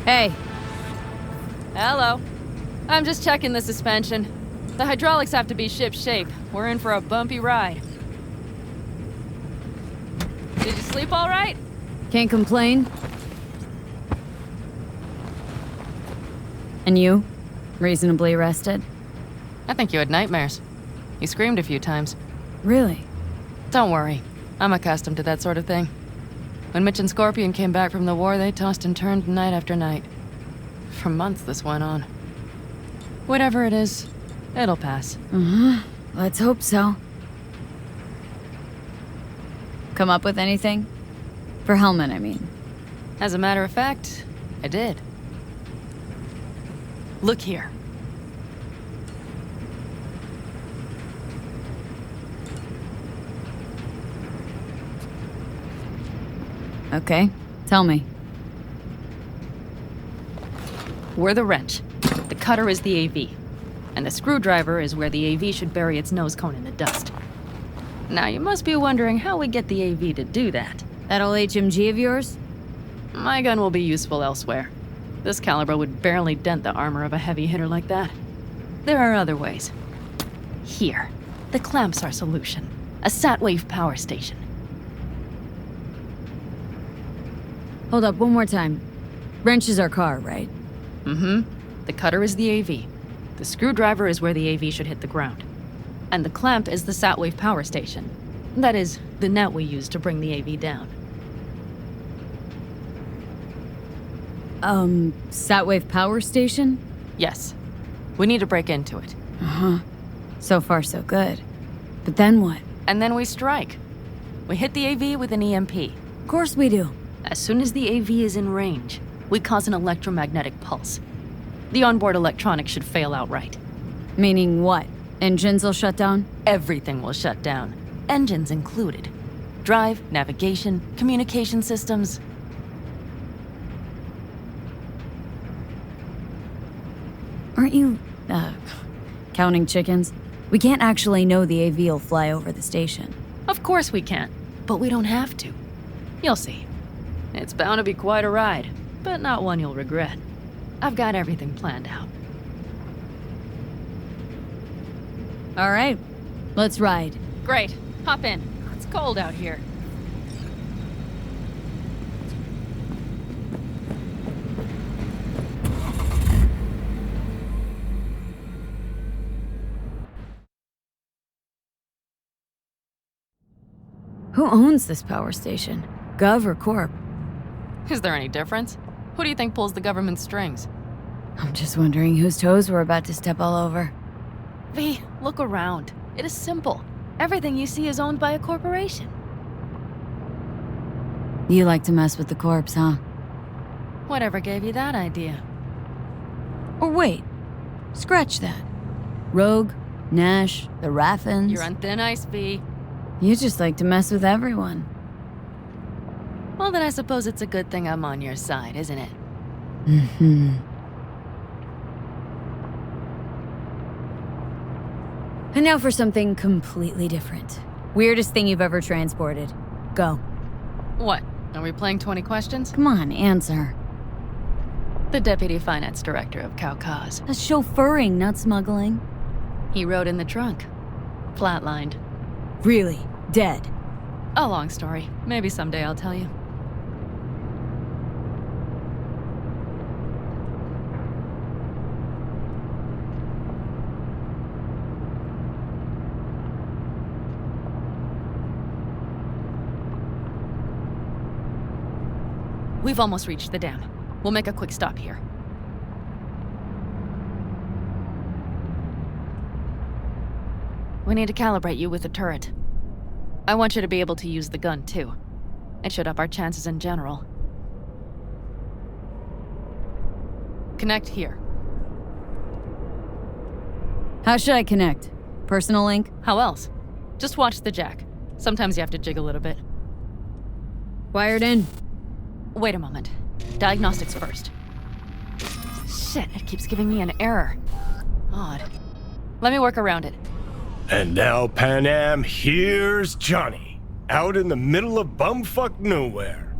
Hey. Hello. I'm just checking the suspension. The hydraulics have to be ship-shape. We're in for a bumpy ride. Did you sleep all right? Can't complain. And you? Reasonably rested? I think you had nightmares. You screamed a few times. Really? Don't worry. I'm accustomed to that sort of thing. When Mitch and Scorpion came back from the war, they tossed and turned night after night. For months this went on. Whatever it is, it'll pass. Let's hope so. Come up with anything? For Hellman, I mean. As a matter of fact, I did. Look here. Okay, tell me. We're the wrench. The cutter is the AV. And the screwdriver is where the AV should bury its nose cone in the dust. Now you must be wondering how we get the AV to do that. That old HMG of yours? My gun will be useful elsewhere. This caliber would barely dent the armor of a heavy hitter like that. There are other ways. Here. The clamp's our solution. A sat-wave power station. Hold up, one more time. Wrench is our car, right? Mm-hmm. The cutter is the AV. The screwdriver is where the AV should hit the ground. And the clamp is the sat-wave power station. That is, the net we use to bring the AV down. Sat-wave power station? Yes. We need to break into it. So far, so good. But then what? And then we strike. We hit the AV with an EMP. Of course we do. As soon as the AV is in range, we cause an electromagnetic pulse. The onboard electronics should fail outright. Meaning what? Engines will shut down? Everything will shut down, engines included. Drive, navigation, communication systems. Aren't you, counting chickens? We can't actually know the AV will fly over the station. Of course we can, but we don't have to. You'll see. It's bound to be quite a ride, but not one you'll regret. I've got everything planned out. All right, let's ride. Great. Hop in. It's cold out here. Who owns this power station? Gov or Corp? Is there any difference? Who do you think pulls the government's strings? I'm just wondering whose toes we're about to step all over. V, look around. It is simple. Everything you see is owned by a corporation. You like to mess with the corps, huh? Whatever gave you that idea? Or wait, scratch that. Rogue, Nash, the Raffins. You're on thin ice, V. You just like to mess with everyone. Well, then I suppose it's a good thing I'm on your side, isn't it? And now for something completely different. Weirdest thing you've ever transported. Go. What? Are we playing 20 questions? Come on, answer. The Deputy Finance Director of Kaukaz. That's chauffeuring, not smuggling. He rode in the trunk. Flatlined. Really? Dead? A long story. Maybe someday I'll tell you. We've almost reached the dam. We'll make a quick stop here. We need to calibrate you with the turret. I want you to be able to use the gun, too. It should up our chances in general. Connect here. How should I connect? Personal link? How else? Just watch the jack. Sometimes you have to jig a little bit. Wired in. Wait a moment. Diagnostics first. Shit, it keeps giving me an error. Odd. Let me work around it. And now, Pan Am, here's Johnny. Out in the middle of bumfuck nowhere.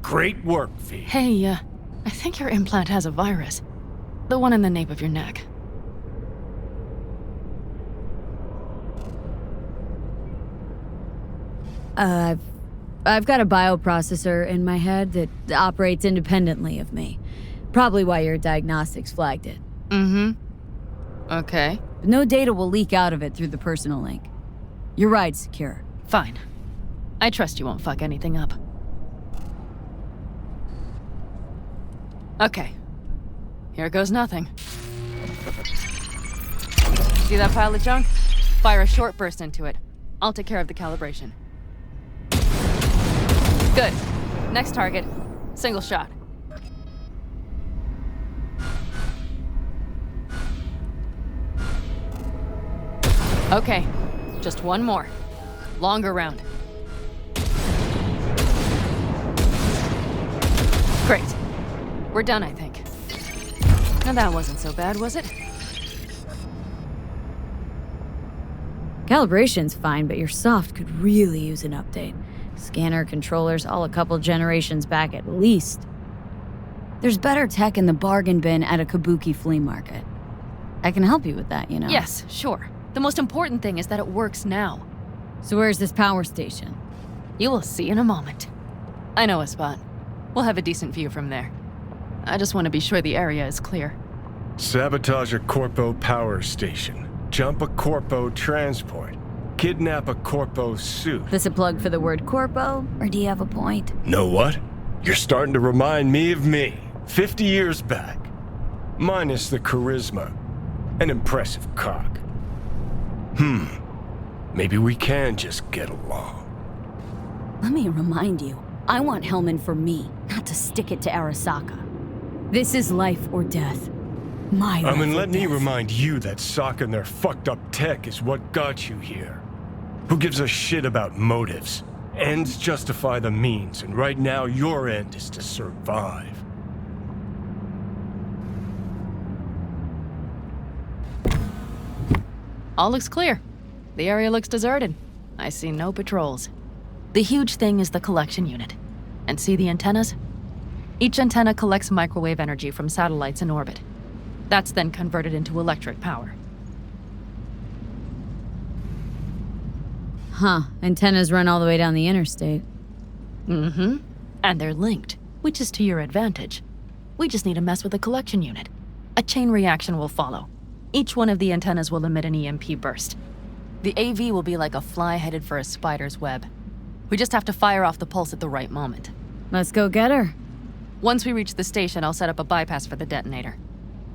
Great work, V. Hey, I think your implant has a virus. The one in the nape of your neck. I've got a bioprocessor in my head that operates independently of me. Probably why your diagnostics flagged it. Mm-hmm. Okay. But no data will leak out of it through the personal link. Your ride's secure. Fine. I trust you won't fuck anything up. Okay. Here goes nothing. See that pile of junk? Fire a short burst into it. I'll take care of the calibration. Good. Next target. Single shot. Okay. Just one more. Longer round. Great. We're done, I think. Now that wasn't so bad, was it? Calibration's fine, but your soft could really use an update. Scanner controllers all a couple generations back at least. There's better tech in the bargain bin at a kabuki flea market. I can help you with that, you know? Yes, sure. The most important thing is that it works now. So where's this power station? You will see in a moment. I know a spot. We'll have a decent view from there. I just want to be sure the area is clear. Sabotage a Corpo power station. Jump a Corpo transport. Kidnap a Corpo suit. This a plug for the word corpo, or do you have a point? Know what? You're starting to remind me of me, 50 years back. Minus the charisma. An impressive cock. Maybe we can just get along. Let me remind you, I want Hellman for me, not to stick it to Arasaka. This is life or death. My life or Let me death. remind you that Sokka and their fucked up tech is what got you here. Who gives a shit about motives? Ends justify the means, and right now your end is to survive. All looks clear. The area looks deserted. I see no patrols. The huge thing is the collection unit. And see the antennas? Each antenna collects microwave energy from satellites in orbit. That's then converted into electric power. Huh, antennas run all the way down the interstate. Mm-hmm. And they're linked, which is to your advantage. We just need to mess with the collection unit. A chain reaction will follow. Each one of the antennas will emit an EMP burst. The AV will be like a fly headed for a spider's web. We just have to fire off the pulse at the right moment. Let's go get her. Once we reach the station, I'll set up a bypass for the detonator.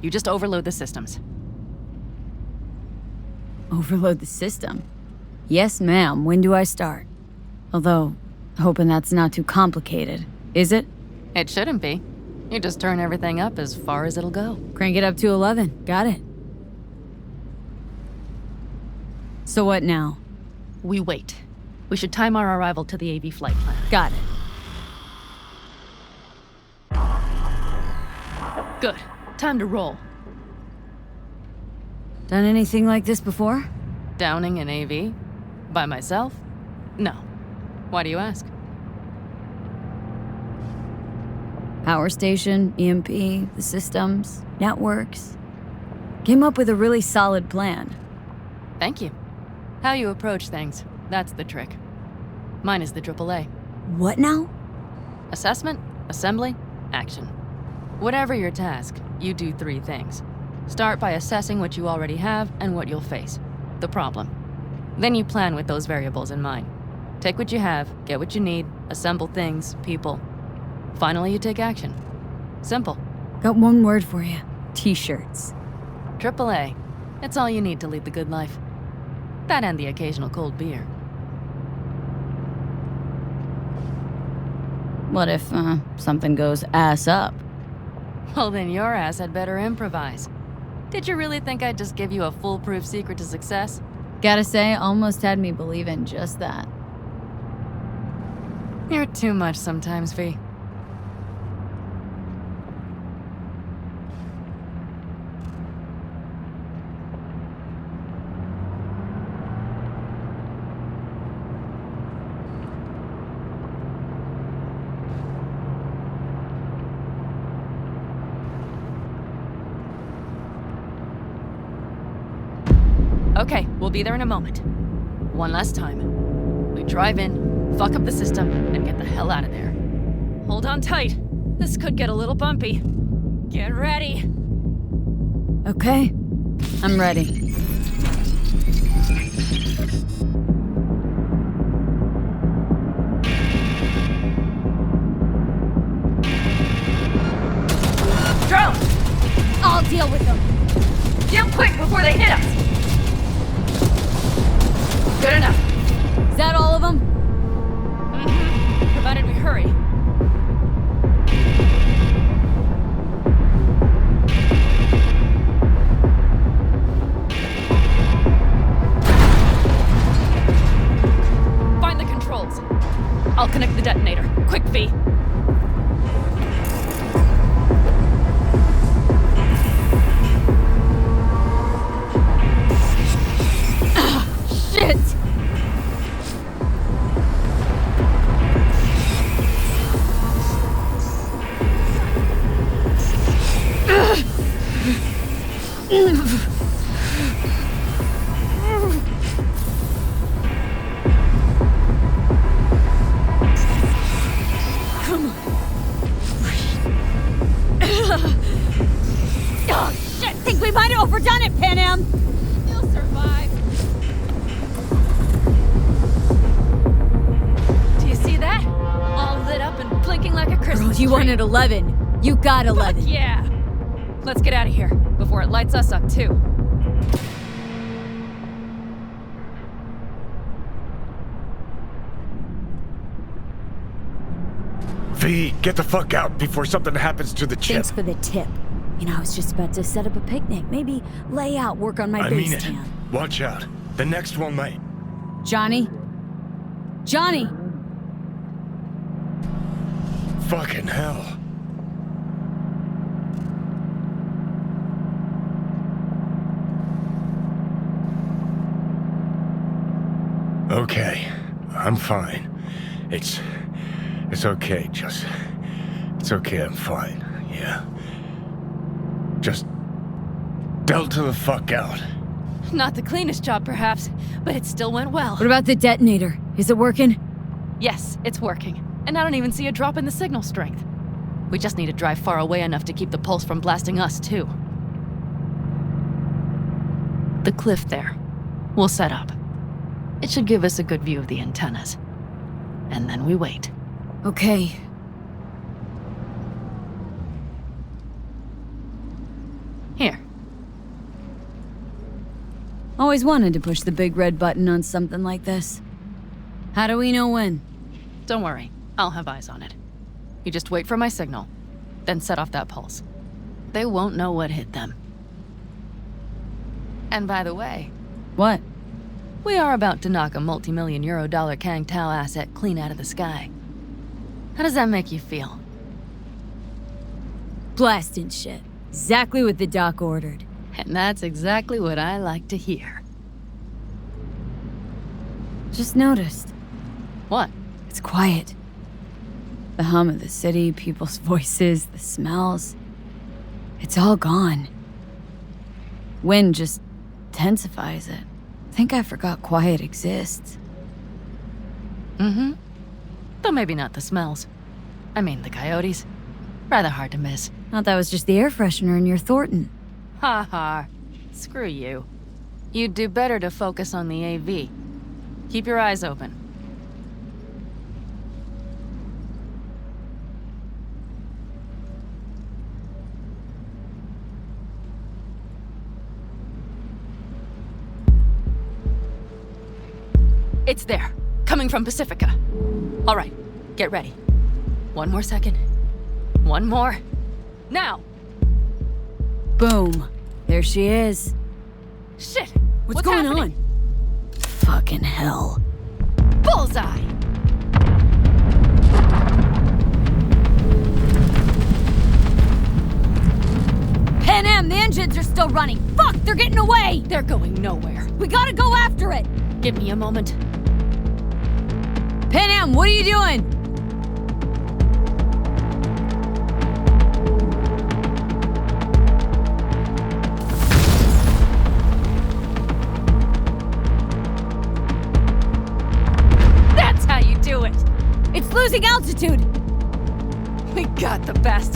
You just overload the systems. Overload the system. Yes, ma'am. When do I start? Although, hoping that's not too complicated. Is it? It shouldn't be. You just turn everything up as far as it'll go. Crank it up to 11. Got it. So what now? We wait. We should time our arrival to the AV flight plan. Got it. Good. Time to roll. Done anything like this before? Downing an AV? By myself? No. Why do you ask? Power station, EMP, the systems, networks. Came up with a really solid plan. Thank you. How you approach things, that's the trick. Mine is the AAA. What now? Assessment, assembly, action. Whatever your task, you do 3 things. Start by assessing what you already have and what you'll face. The problem. Then you plan with those variables in mind. Take what you have, get what you need, assemble things, people. Finally, you take action. Simple. Got one word for you. T-shirts. AAA. It's all you need to lead the good life. That and the occasional cold beer. What if, something goes ass up? Well, then your ass had better improvise. Did you really think I'd just give you a foolproof secret to success? Gotta say, almost had me believe in just that. You're too much sometimes, V. Okay, we'll be there in a moment. One last time. We drive in, fuck up the system, and get the hell out of there. Hold on tight. This could get a little bumpy. Get ready. Okay, I'm ready. Drone! I'll deal with them. Deal quick before they hit us! Good enough. Is that all of them? Mm-hmm. Provided we hurry. Find the controls. I'll connect the detonator. Quick, V. Shit! Oh, shit! Think we might have overdone it, Pan Am! You'll survive. Do you see that? All lit up and blinking like a Christmas Girl, you tree. wanted 11. You got 11. Fuck yeah! Let's get out of here before it lights us up too. V, get the fuck out before something happens to the chip. Thanks for the tip. You know, I was just about to set up a picnic. Maybe lay out, work on my I base mean it. tan. Watch out. The next one might. Johnny? Johnny! Fucking hell. Okay, I'm fine. It's okay, just... It's okay, I'm fine, yeah. Just... delta the fuck out. Not the cleanest job, perhaps, but it still went well. What about the detonator? Is it working? Yes, it's working. And I don't even see a drop in the signal strength. We just need to drive far away enough to keep the pulse from blasting us, too. The cliff there. We'll set up. It should give us a good view of the antennas. And then we wait. Okay. Here. Always wanted to push the big red button on something like this. How do we know when? Don't worry. I'll have eyes on it. You just wait for my signal, then set off that pulse. They won't know what hit them. And by the way, What? we are about to knock a multi-million euro dollar Kang Tao asset clean out of the sky. How does that make you feel? Blasting shit. Exactly what the doc ordered. And that's exactly what I like to hear. Just noticed. What? It's quiet. The hum of the city, people's voices, the smells. It's all gone. Wind just intensifies it. I think I forgot quiet exists. Mm-hmm. Though maybe not the smells. I mean, the coyotes. Rather hard to miss. Thought that was just the air freshener in your Thornton. Ha ha. Screw you. You'd do better to focus on the AV. Keep your eyes open. It's there, coming from Pacifica. All right, get ready. One more second. One more. Now! Boom. There she is. Shit! What's going happening? on? Fucking hell. Bullseye! Pan Am, the engines are still running. Fuck, they're getting away. They're going nowhere. We gotta go after it. Give me a moment. Pan Am, what are you doing? losing altitude! We got the bastard.